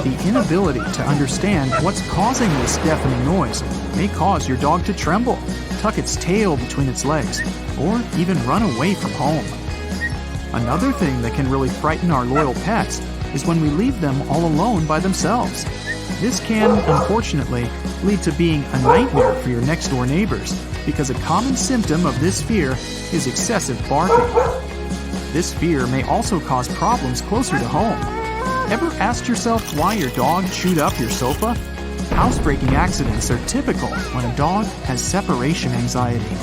The inability to understand what's causing this deafening noise may cause your dog to tremble, tuck its tail between its legs, or even run away from home. Another thing that can really frighten our loyal pets is when we leave them all alone by themselves. This can, unfortunately, lead to being a nightmare for your next-door neighbors, because a common symptom of this fear is excessive barking. This fear may also cause problems closer to home. Ever asked yourself why your dog chewed up your sofa? Housebreaking accidents are typical when a dog has separation anxiety.